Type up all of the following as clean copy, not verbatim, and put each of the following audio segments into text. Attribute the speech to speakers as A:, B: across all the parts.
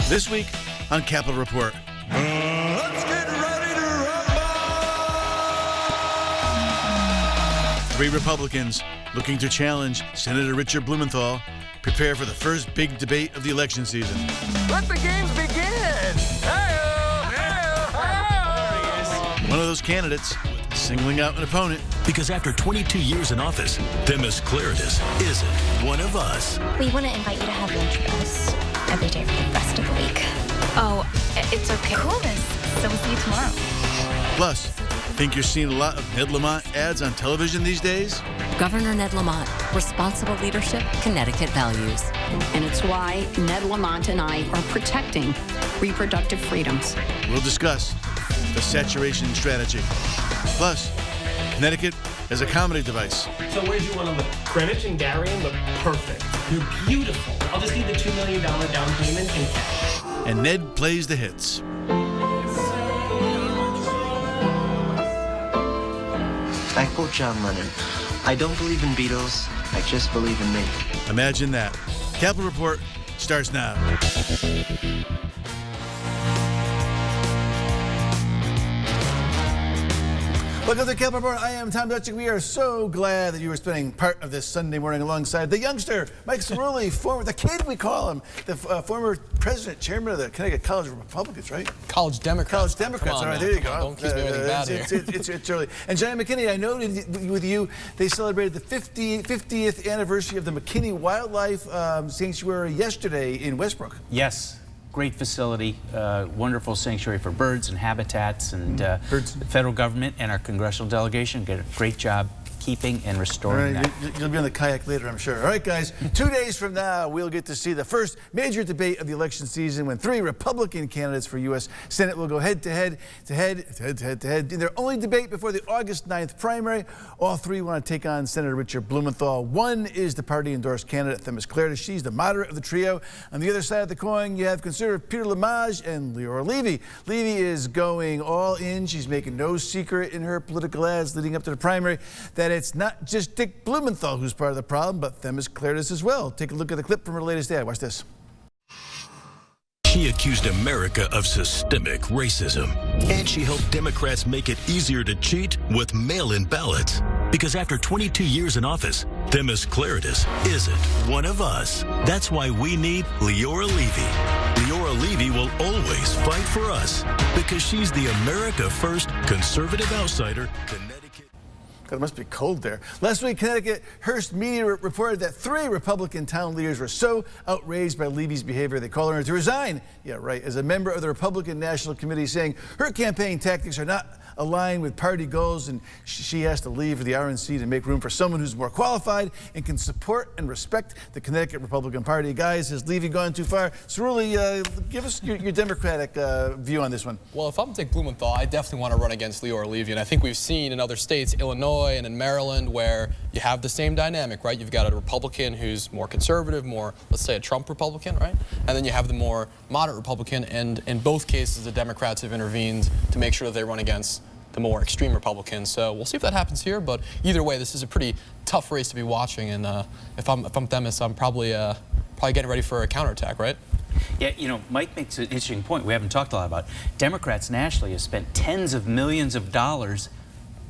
A: This week on Capitol Report.
B: Let's get ready to rumble!
A: 3 Republicans looking to challenge Senator Richard Blumenthal prepare for the first big debate of the election season.
C: Let the games begin! Hey-o! Hey-o!
A: One of those candidates singling out an opponent.
D: Because after 22 years in office, Themis Claridis isn't one of us.
E: We want to invite you to have lunch with us every day for the rest of the week.
F: Oh, it's okay.
E: Coolness. So we'll see you tomorrow.
A: Plus, think you're seeing a lot of Ned Lamont ads on television these days?
G: Governor Ned Lamont, responsible leadership, Connecticut values.
F: And it's why Ned Lamont and I are protecting reproductive freedoms.
A: We'll discuss the saturation strategy. Plus, Connecticut as a comedy device.
H: So where'd you want to live? Greenwich and Darien look perfect. You're beautiful. I'll just need the $2 million down payment and cash.
A: And Ned plays the hits.
I: I quote John Lennon, I don't believe in Beatles, I just believe in me.
A: Imagine that. Capitol Report starts now. Welcome to the Capitol Report. I am Tom Dutchick. We are so glad that you are spending part of this Sunday morning alongside the youngster, Mike Cerulli, the kid we call him, the former president, chairman of the Connecticut College of Republicans, right?
J: College Democrats.
A: College Democrats. All right, there you go.
J: Don't accuse me of anything bad here.
A: It's early. And Johnny McKinney, I know with you, they celebrated the 50th anniversary of the McKinney Wildlife Sanctuary yesterday in Westbrook.
K: Yes. Great facility, wonderful sanctuary for birds and habitats, and the federal government and our congressional delegation did a great job keeping and restoring that.
A: You'll be on the kayak later, I'm sure. All right, guys, 2 days from now, we'll get to see the first major debate of the election season when 3 Republican candidates for U.S. Senate will go head-to-head in their only debate before the August 9th primary. All 3 want to take on Senator Richard Blumenthal. One is the party-endorsed candidate, Themis Claridis. She's the moderate of the trio. On the other side of the coin, you have conservative Peter Lamage and Leora Levy. Levy is going all in. She's making no secret in her political ads leading up to the primary that it's not just Dick Blumenthal who's part of the problem, but Themis Claridis as well. Take a look at the clip from her latest ad. Watch this.
D: She accused America of systemic racism. And she helped Democrats make it easier to cheat with mail-in ballots. Because after 22 years in office, Themis Claridis isn't one of us. That's why we need Leora Levy. Leora Levy will always fight for us because she's the America First conservative outsider.
A: God, it must be cold there. Last week, Connecticut Hearst Media reported that 3 Republican town leaders were so outraged by Levy's behavior, they called on her to resign. Yeah, right. As a member of the Republican National Committee, saying her campaign tactics are not aligned with party goals, and she has to leave the RNC to make room for someone who's more qualified and can support and respect the Connecticut Republican Party. Guys, has Levy gone too far? Cerulli, give us your Democratic view on this one.
J: Well, if I'm Dick Blumenthal, I definitely want to run against Leora Levy, and I think we've seen in other states, Illinois and in Maryland, where you have the same dynamic, right? You've got a Republican who's more conservative, more, let's say, a Trump Republican, right? And then you have the more moderate Republican, and in both cases, the Democrats have intervened to make sure that they run against the more extreme Republicans. So we'll see if that happens here, but either way, this is a pretty tough race to be watching, and if I'm Themis, I'm probably getting ready for a counterattack, right?
K: Yeah, you know, Mike makes an interesting point we haven't talked a lot about. Democrats nationally have spent tens of millions of dollars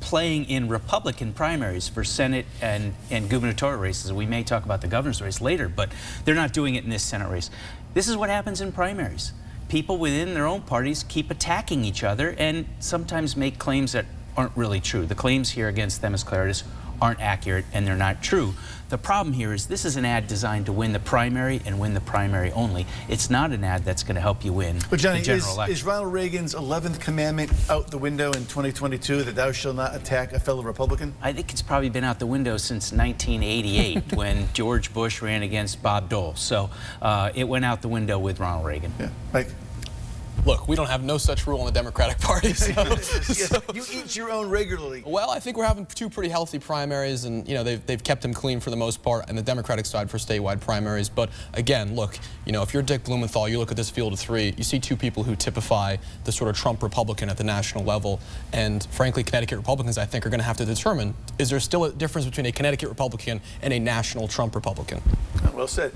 K: playing in Republican primaries for Senate and gubernatorial races. We may talk about the governor's race later, but they're not doing it in this Senate race. This is what happens in primaries. People within their own parties keep attacking each other and sometimes make claims that aren't really true. The claims here against Themis Claridis aren't accurate and they're not true. The problem here is this is an ad designed to win the primary and win the primary only. It's not an ad that's going to help you win the general election.
A: Is Ronald Reagan's 11th commandment out the window in 2022 that thou shalt not attack a fellow Republican?
K: I think it's probably been out the window since 1988 when George Bush ran against Bob Dole. So it went out the window with Ronald Reagan.
A: Yeah, Mike.
J: Look, we don't have no such rule in the Democratic Party. So
A: you eat your own regularly.
J: Well, I think we're having 2 pretty healthy primaries, and you know they've kept them clean for the most part, and the Democratic side for statewide primaries. But again, look, you know, if you're Dick Blumenthal, you look at this field of 3, you see 2 people who typify the sort of Trump Republican at the national level, and frankly, Connecticut Republicans, I think, are going to have to determine, is there still a difference between a Connecticut Republican and a national Trump Republican?
A: Well said.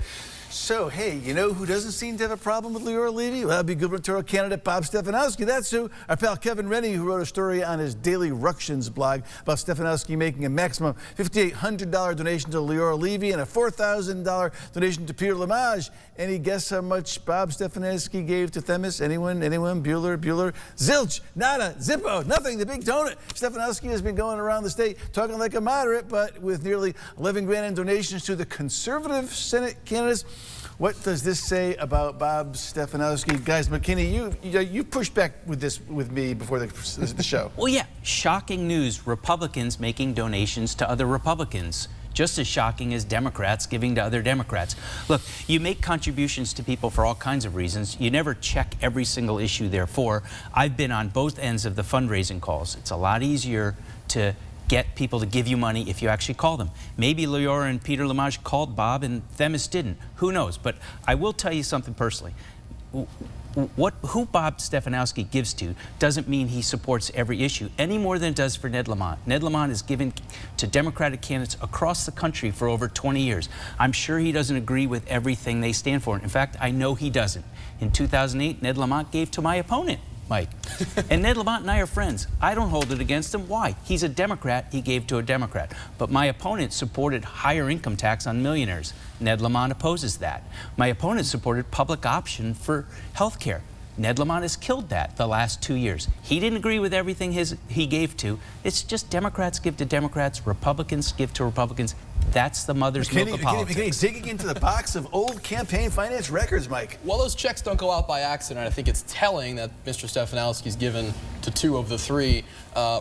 A: So, hey, you know who doesn't seem to have a problem with Leora Levy? Well, that'd be gubernatorial candidate Bob Stefanowski. That's who. Our pal Kevin Rennie, who wrote a story on his Daily Ructions blog about Stefanowski making a maximum $5,800 donation to Leora Levy and a $4,000 donation to Peter Lamont. Any guess how much Bob Stefanowski gave to Themis? Anyone? Bueller? Zilch, nada, zippo, nothing. The big donut. Stefanowski has been going around the state talking like a moderate, but with nearly 11 grand in donations to the conservative Senate candidates. What does this say about Bob Stefanowski? Guys, McKinney, you pushed back with me before the show.
K: Well, yeah, shocking news. Republicans making donations to other Republicans. Just as shocking as Democrats giving to other Democrats. Look, you make contributions to people for all kinds of reasons. You never check every single issue they're for. I've been on both ends of the fundraising calls. It's a lot easier to get people to give you money if you actually call them. Maybe Leora and Peter Lamont called Bob and Themis didn't. Who knows? But I will tell you something personally. Who Bob Stefanowski gives to doesn't mean he supports every issue any more than it does for Ned Lamont. Ned Lamont has given to Democratic candidates across the country for over 20 years. I'm sure he doesn't agree with everything they stand for. In fact, I know he doesn't. In 2008, Ned Lamont gave to my opponent, Mike. And Ned Lamont and I are friends. I don't hold it against him. Why? He's a Democrat. He gave to a Democrat. But my opponent supported higher income tax on millionaires. Ned Lamont opposes that. My opponent supported public option for health care. Ned Lamont has killed that the last 2 years. He didn't agree with everything he gave to. It's just Democrats give to Democrats, Republicans give to Republicans. That's the mother's milk of politics.
A: Digging into the box of old campaign finance records, Mike.
J: Well, those checks don't go out by accident. I think it's telling that Mr. Stefanowski's given to 2 of the 3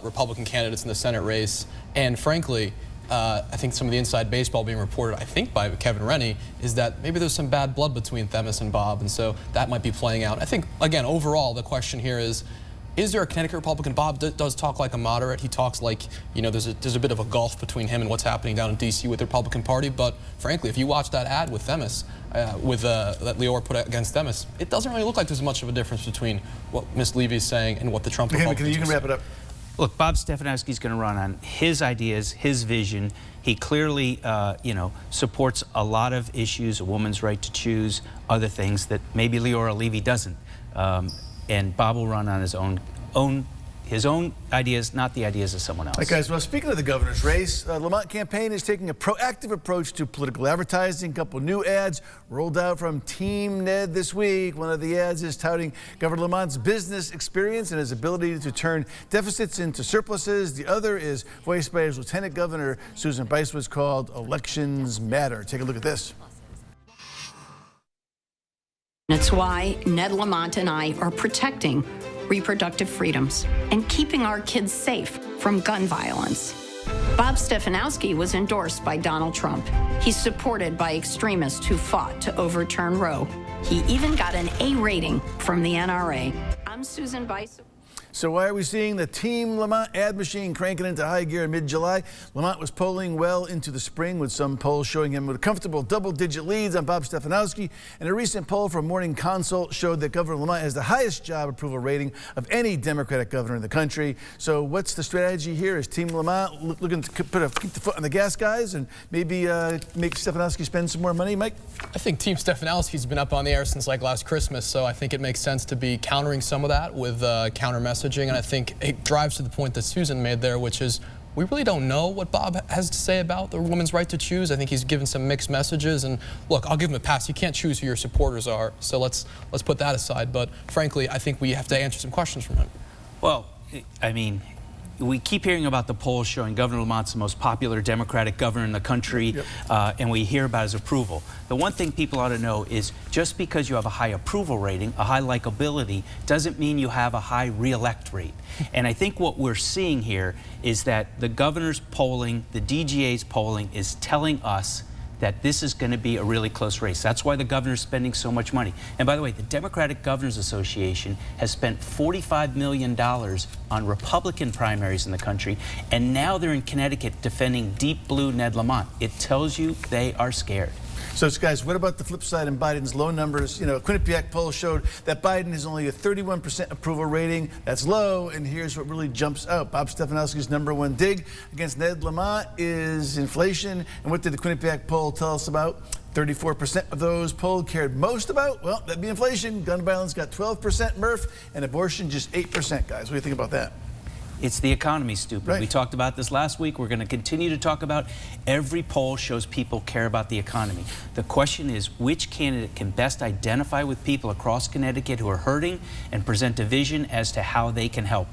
J: Republican candidates in the Senate race. And frankly, I think some of the inside baseball being reported, I think by Kevin Rennie, is that maybe there's some bad blood between Themis and Bob, and so that might be playing out. I think, again, overall, the question here is there a Connecticut Republican? Bob does talk like a moderate. He talks like, you know, there's a bit of a gulf between him and what's happening down in D.C. with the Republican Party, but frankly, if you watch that ad with Themis, that Leora put against Themis, it doesn't really look like there's much of a difference between what Ms. Levy is saying and what the Trump Republicans
A: you can wrap it up.
K: Look, Bob Stefanowski's going to run on his ideas, his vision. He clearly, supports a lot of issues, a woman's right to choose, other things that maybe Leora Levy doesn't. And Bob will run on his own ideas, not the ideas of someone else.
A: All right, guys, well, speaking of the governor's race, Lamont campaign is taking a proactive approach to political advertising. A couple new ads rolled out from Team Ned this week. One of the ads is touting Governor Lamont's business experience and his ability to turn deficits into surpluses. The other is voiced by his Lieutenant Governor, Susan Bice, was called Elections Matter. Take a look at this.
F: It's why Ned Lamont and I are protecting reproductive freedoms and keeping our kids safe from gun violence. Bob Stefanowski was endorsed by Donald Trump. He's supported by extremists who fought to overturn Roe. He even got an A rating from the NRA. I'm Susan Bice.
A: So why are we seeing the Team Lamont ad machine cranking into high gear in mid-July? Lamont was polling well into the spring, with some polls showing him with comfortable double-digit leads on Bob Stefanowski. And a recent poll from Morning Consult showed that Governor Lamont has the highest job approval rating of any Democratic governor in the country. So what's the strategy here? Is Team Lamont looking to keep the foot on the gas, guys, and maybe make Stefanowski spend some more money, Mike?
J: I think Team Stefanowski's been up on the air since like last Christmas, so I think it makes sense to be countering some of that with counter messaging. And I think it drives to the point that Susan made there, which is we really don't know what Bob has to say about the woman's right to choose. I think he's given some mixed messages. And look, I'll give him a pass. You can't choose who your supporters are, so let's put that aside. But frankly, I think we have to answer some questions from him.
K: Well, I mean, we keep hearing about the polls showing Governor Lamont's the most popular Democratic governor in the country, and we hear about his approval. The one thing people ought to know is just because you have a high approval rating, a high likability, doesn't mean you have a high re-elect rate. And I think what we're seeing here is that the governor's polling, the DGA's polling, is telling us that this is going to be a really close race. That's why the governor's spending so much money. And by the way, the Democratic Governors Association has spent $45 million on Republican primaries in the country, and now they're in Connecticut defending deep blue Ned Lamont. It tells you they are scared.
A: So, guys, what about the flip side in Biden's low numbers? You know, a Quinnipiac poll showed that Biden has only a 31% approval rating. That's low, and here's what really jumps out. Bob Stefanowski's #1 dig against Ned Lamont is inflation. And what did the Quinnipiac poll tell us about? 34% of those polled cared most about, well, that'd be inflation. Gun violence got 12%, Murph, and abortion just 8%, guys. What do you think about that?
K: It's the economy, stupid.
A: Right.
K: We talked about this last week. We're going to continue to talk about. Every poll shows people care about the economy. The question is, which candidate can best identify with people across Connecticut who are hurting and present a vision as to how they can help?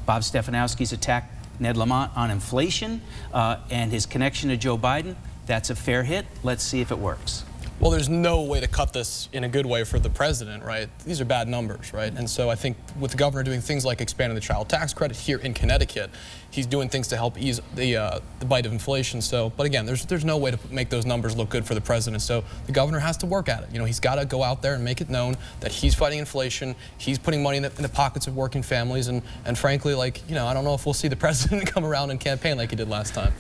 K: Bob Stefanowski's attacked Ned Lamont on inflation and his connection to Joe Biden. That's a fair hit. Let's see if it works.
J: Well, there's no way to cut this in a good way for the president, right? These are bad numbers, right? And so I think with the governor doing things like expanding the child tax credit here in Connecticut, he's doing things to help ease the bite of inflation. So, but again, there's no way to make those numbers look good for the president. So the governor has to work at it. You know, he's got to go out there and make it known that he's fighting inflation. He's putting money in the pockets of working families. And frankly, like, you know, I don't know if we'll see the president come around and campaign like he did last time.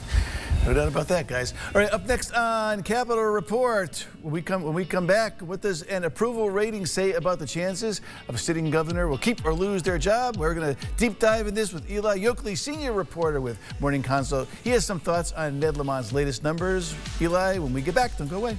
A: No doubt about that, guys. All right, up next on Capitol Report, when we come back, what does an approval rating say about the chances of a sitting governor will keep or lose their job? We're going to deep dive in this with Eli Yoakley, senior reporter with Morning Consult. He has some thoughts on Ned Lamont's latest numbers. Eli, when we get back, don't go away.